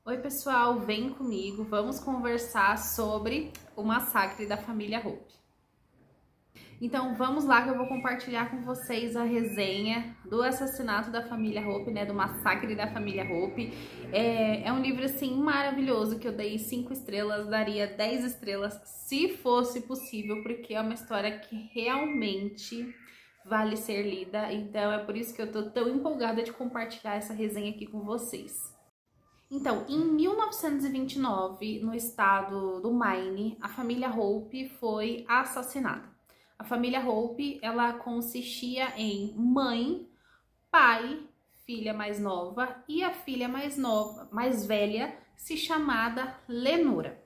Oi pessoal, vem comigo, vamos conversar sobre o massacre da família Hope. Então vamos lá que eu vou compartilhar com vocês a resenha do assassinato da família Hope, né, do massacre da família Hope. É um livro assim maravilhoso que eu dei 5 estrelas, daria 10 estrelas se fosse possível, porque é uma história que realmente vale ser lida. Então é por isso que eu tô tão empolgada de compartilhar essa resenha aqui com vocês. Então, em 1929, no estado do Maine, a família Hope foi assassinada. A família Hope, ela consistia em mãe, pai, filha mais nova e a filha mais velha, se chamada Lenora.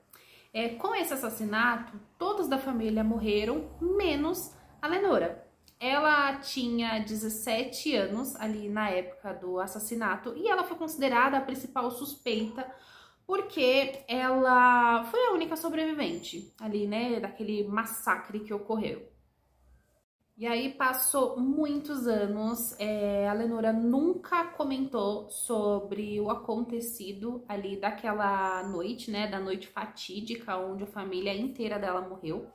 Com esse assassinato, todos da família morreram, menos a Lenora. Ela tinha 17 anos ali na época do assassinato e ela foi considerada a principal suspeita porque ela foi a única sobrevivente ali, né, daquele massacre que ocorreu. E aí passou muitos anos, a Lenora nunca comentou sobre o acontecido ali daquela noite, né, da noite fatídica onde a família inteira dela morreu.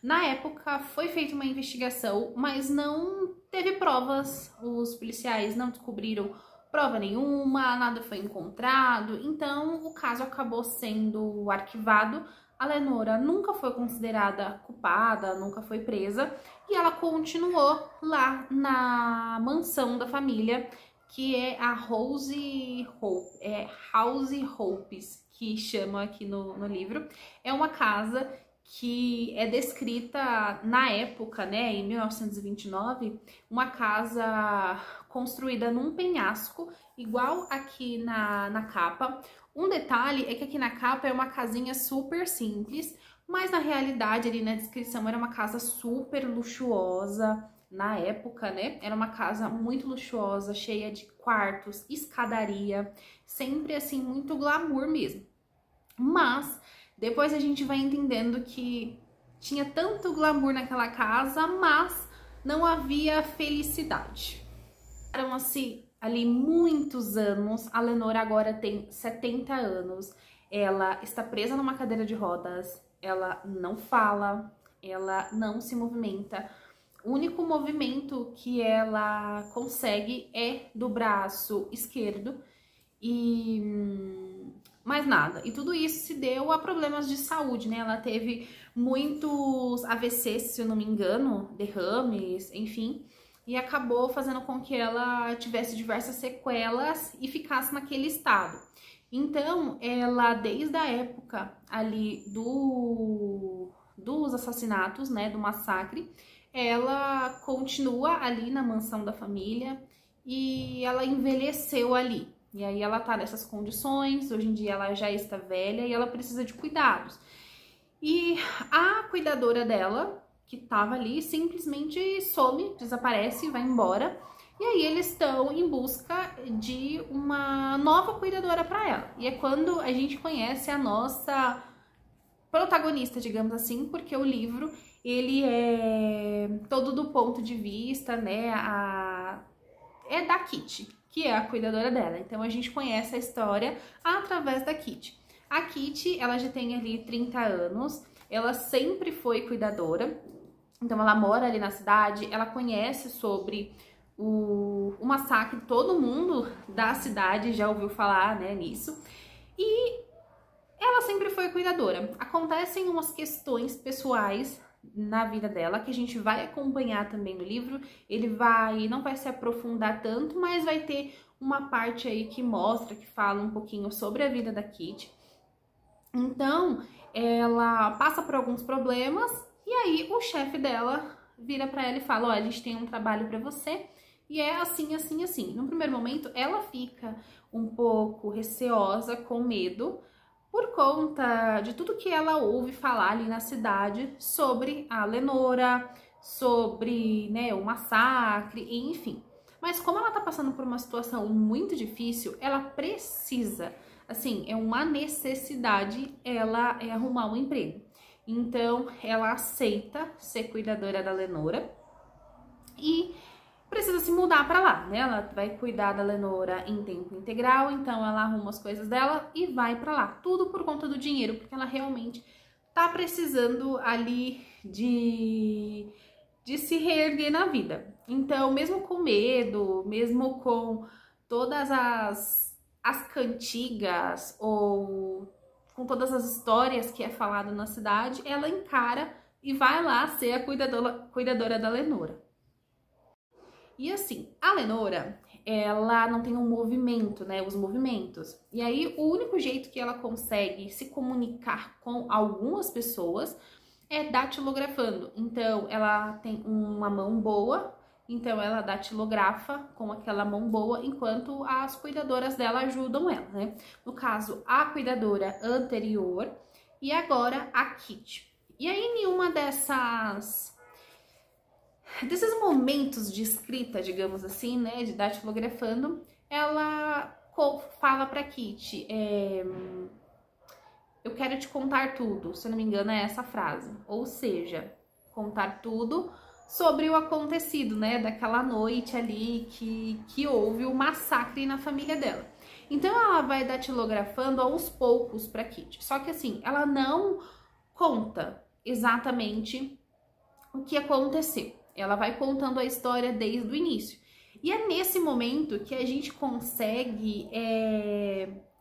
Na época foi feita uma investigação, mas não teve provas, os policiais não descobriram prova nenhuma, nada foi encontrado, então o caso acabou sendo arquivado. A Lenora nunca foi considerada culpada, nunca foi presa e ela continuou lá na mansão da família, que é a House Hopes, que chama aqui no livro. É uma casa que é descrita na época, né, em 1929, uma casa construída num penhasco, igual aqui na capa. Um detalhe é que aqui na capa é uma casinha super simples, mas na realidade, ali na descrição, era uma casa super luxuosa na época, né? Era uma casa muito luxuosa, cheia de quartos, escadaria, sempre assim, muito glamour mesmo. Mas depois a gente vai entendendo que tinha tanto glamour naquela casa, mas não havia felicidade. Eram assim, ali muitos anos, a Lenora agora tem 70 anos, ela está presa numa cadeira de rodas, ela não fala, ela não se movimenta. O único movimento que ela consegue é do braço esquerdo e mais nada. E tudo isso se deu a problemas de saúde, né? Ela teve muitos AVCs, se eu não me engano, derrames, enfim, e acabou fazendo com que ela tivesse diversas sequelas e ficasse naquele estado. Então, ela, desde a época ali dos assassinatos, né, do massacre, ela continua ali na mansão da família e ela envelheceu ali. E aí ela tá nessas condições, hoje em dia ela já está velha e ela precisa de cuidados. E a cuidadora dela, que tava ali, simplesmente some, desaparece, vai embora. E aí eles estão em busca de uma nova cuidadora para ela. E é quando a gente conhece a nossa protagonista, digamos assim, porque o livro, ele é todo do ponto de vista, né, é da Kitty, que é a cuidadora dela. Então a gente conhece a história através da Kitty. A Kitty, ela já tem ali 30 anos, ela sempre foi cuidadora, então ela mora ali na cidade, ela conhece sobre o massacre, todo mundo da cidade já ouviu falar, né, nisso, e ela sempre foi cuidadora. Acontecem umas questões pessoais na vida dela, que a gente vai acompanhar também no livro. Ele não vai se aprofundar tanto, mas vai ter uma parte aí que mostra, que fala um pouquinho sobre a vida da Kitty. Então, ela passa por alguns problemas e aí o chefe dela vira pra ela e fala: ó, a gente tem um trabalho pra você e é assim, assim, assim. No primeiro momento, ela fica um pouco receosa, com medo, por conta de tudo que ela ouve falar ali na cidade sobre a Lenora, sobre, né, o massacre, enfim. Mas como ela tá passando por uma situação muito difícil, ela precisa, assim, é uma necessidade ela arrumar um emprego. Então, ela aceita ser cuidadora da Lenora e precisa se mudar para lá, né? Ela vai cuidar da Lenora em tempo integral, então ela arruma as coisas dela e vai para lá. Tudo por conta do dinheiro, porque ela realmente tá precisando ali de se reerguer na vida. Então, mesmo com medo, mesmo com todas as cantigas ou com todas as histórias que é falado na cidade, ela encara e vai lá ser a cuidadora da Lenora. E assim, a Lenora, ela não tem um movimento, né, os movimentos. E aí, o único jeito que ela consegue se comunicar com algumas pessoas é datilografando. Então, ela tem uma mão boa, então ela datilografa com aquela mão boa, enquanto as cuidadoras dela ajudam ela, né? No caso, a cuidadora anterior e agora a Kitty. E aí, em uma desses momentos de escrita, digamos assim, né, de datilografando, ela fala pra Kitty, eu quero te contar tudo, se eu não me engano é essa frase, ou seja, contar tudo sobre o acontecido, né, daquela noite ali que houve o massacre na família dela. Então ela vai datilografando aos poucos pra Kitty, só que assim, ela não conta exatamente o que aconteceu. Ela vai contando a história desde o início. E é nesse momento que a gente consegue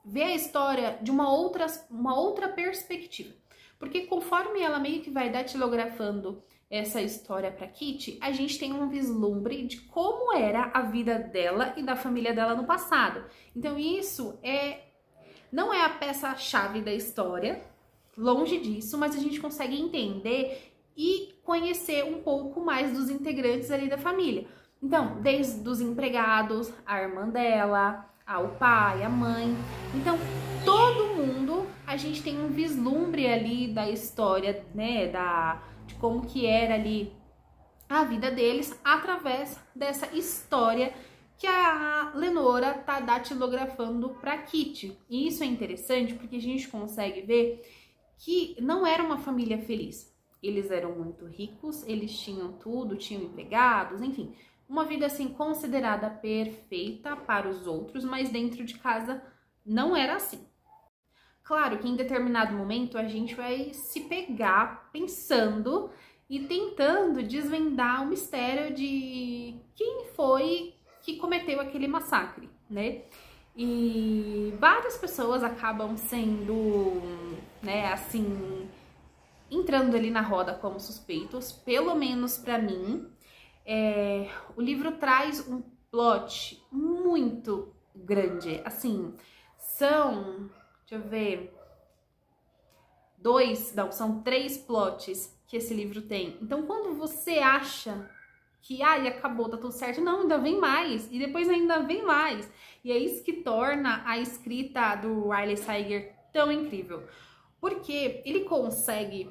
ver a história de uma outra perspectiva. Porque conforme ela meio que vai datilografando essa história para Kitty, a gente tem um vislumbre de como era a vida dela e da família dela no passado. Então isso não é a peça-chave da história, longe disso, mas a gente consegue entender e conhecer um pouco mais dos integrantes ali da família. Então, desde os empregados, a irmã dela, o pai, a mãe. Então, todo mundo, a gente tem um vislumbre ali da história, né, de como que era ali a vida deles, através dessa história que a Lenora tá datilografando para Kitty. E isso é interessante porque a gente consegue ver que não era uma família feliz. Eles eram muito ricos, eles tinham tudo, tinham empregados, enfim, uma vida assim considerada perfeita para os outros, mas dentro de casa não era assim. Claro que em determinado momento a gente vai se pegar pensando e tentando desvendar o mistério de quem foi que cometeu aquele massacre, né? E várias pessoas acabam sendo, né, assim, entrando ali na roda como suspeitos, pelo menos pra mim. O livro traz um plot muito grande, assim, deixa eu ver, são 3 plots que esse livro tem. Então, quando você acha que acabou, tá tudo certo, não, ainda vem mais, e depois ainda vem mais. E é isso que torna a escrita do Riley Sager tão incrível, porque ele consegue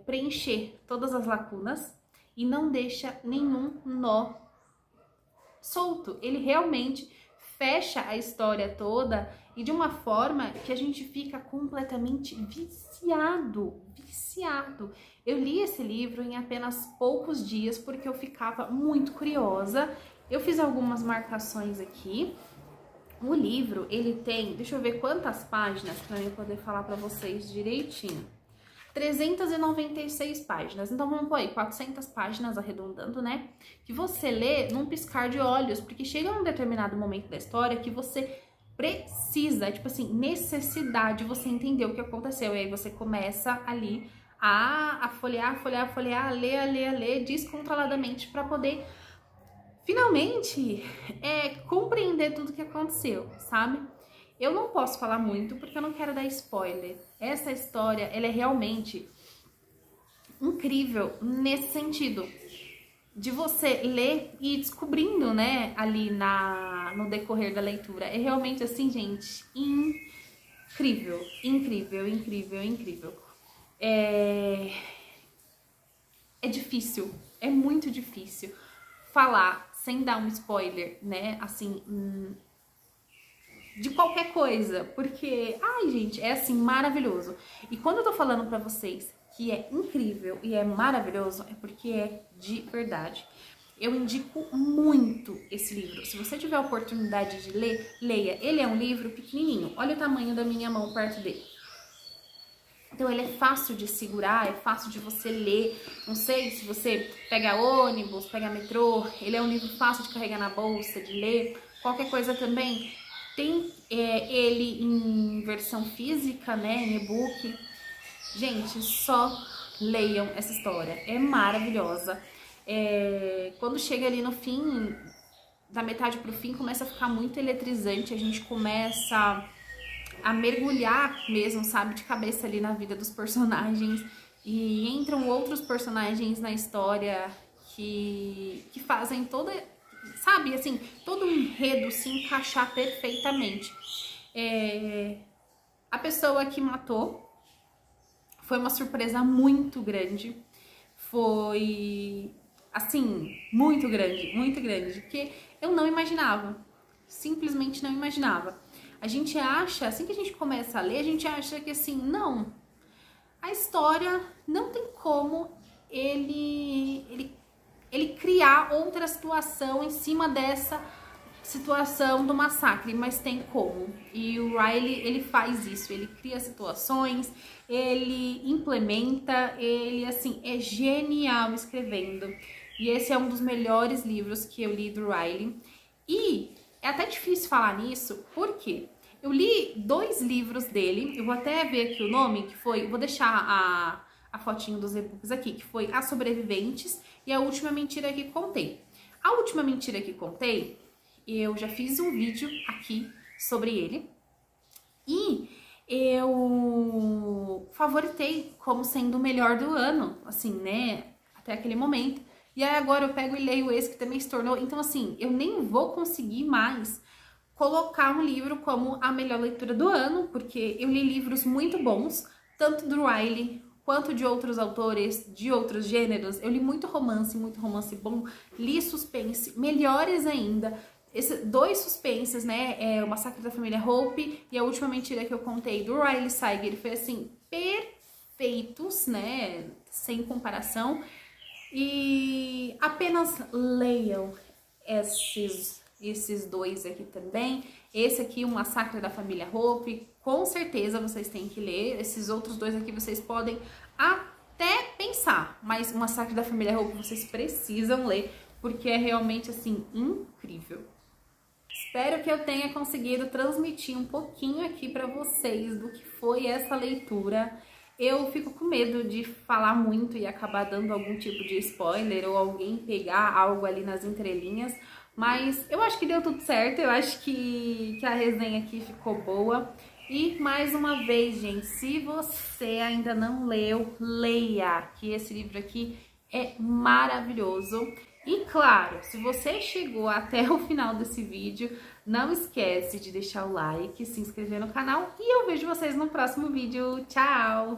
preencher todas as lacunas e não deixa nenhum nó solto. Ele realmente fecha a história toda e de uma forma que a gente fica completamente viciado. Eu li esse livro em apenas poucos dias porque eu ficava muito curiosa. Eu fiz algumas marcações aqui. O livro, ele tem, deixa eu ver quantas páginas para eu poder falar para vocês direitinho. 396 páginas, então vamos pôr aí 400 páginas arredondando, né? Que você lê num piscar de olhos, porque chega num determinado momento da história que você precisa, tipo assim, necessidade de você entender o que aconteceu. E aí você começa ali a folhear, a ler descontroladamente para poder finalmente compreender tudo que aconteceu, sabe? Eu não posso falar muito porque eu não quero dar spoiler. Essa história, ela é realmente incrível nesse sentido de você ler e ir descobrindo, né, ali no decorrer da leitura. É realmente assim, gente, incrível. É difícil, é muito difícil falar sem dar um spoiler, né, assim, de qualquer coisa, porque, gente, é assim, maravilhoso. E quando eu tô falando pra vocês que é incrível e é maravilhoso, é porque é de verdade. Eu indico muito esse livro. Se você tiver a oportunidade de ler, leia. Ele é um livro pequenininho. Olha o tamanho da minha mão perto dele. Então ele é fácil de segurar, é fácil de você ler. Não sei se você pega ônibus, pega metrô. Ele é um livro fácil de carregar na bolsa, de ler. Qualquer coisa também. Tem ele em versão física, né, em e-book. Gente, só leiam essa história. É maravilhosa. Quando chega ali no fim, da metade pro fim, começa a ficar muito eletrizante, a gente começa a mergulhar mesmo, sabe, de cabeça ali na vida dos personagens, e entram outros personagens na história que fazem toda, sabe, assim, todo o enredo se encaixar perfeitamente. A pessoa que matou foi uma surpresa muito grande, foi... assim, muito grande, porque eu não imaginava, simplesmente não imaginava. A gente acha, assim que a gente começa a ler, a gente acha que assim, não, a história não tem como ele criar outra situação em cima dessa situação do massacre, mas tem como. E o Riley, ele faz isso, ele cria situações, ele implementa, ele assim, é genial escrevendo. E esse é um dos melhores livros que eu li do Riley. E é até difícil falar nisso, porque eu li 2 livros dele, eu vou até ver aqui o nome, que foi, eu vou deixar a fotinho dos e-books aqui, que foi As Sobreviventes e A Última Mentira que Contei. A Última Mentira que Contei, eu já fiz um vídeo aqui sobre ele e eu favoritei como sendo o melhor do ano, assim, né, até aquele momento. E aí agora eu pego e leio esse que também se tornou, então assim, eu nem vou conseguir mais colocar um livro como a melhor leitura do ano, porque eu li livros muito bons, tanto do Riley quanto de outros autores, de outros gêneros. Eu li muito romance bom, li suspense, melhores ainda. 2 suspenses, né, O Massacre da Família Hope e A Última Mentira que eu Contei, do Riley Sager, foi assim, perfeitos, né, sem comparação. E apenas leiam esses 2 aqui também. Esse aqui, O Massacre da Família Hope, com certeza vocês têm que ler. Esses outros 2 aqui vocês podem até pensar, mas O Massacre da Família Hope vocês precisam ler, porque é realmente, assim, incrível. Espero que eu tenha conseguido transmitir um pouquinho aqui para vocês do que foi essa leitura. Eu fico com medo de falar muito e acabar dando algum tipo de spoiler ou alguém pegar algo ali nas entrelinhas, mas eu acho que deu tudo certo, eu acho que a resenha aqui ficou boa. E mais uma vez, gente, se você ainda não leu, leia, que esse livro aqui é maravilhoso. E claro, se você chegou até o final desse vídeo, não esquece de deixar o like, se inscrever no canal e eu vejo vocês no próximo vídeo. Tchau!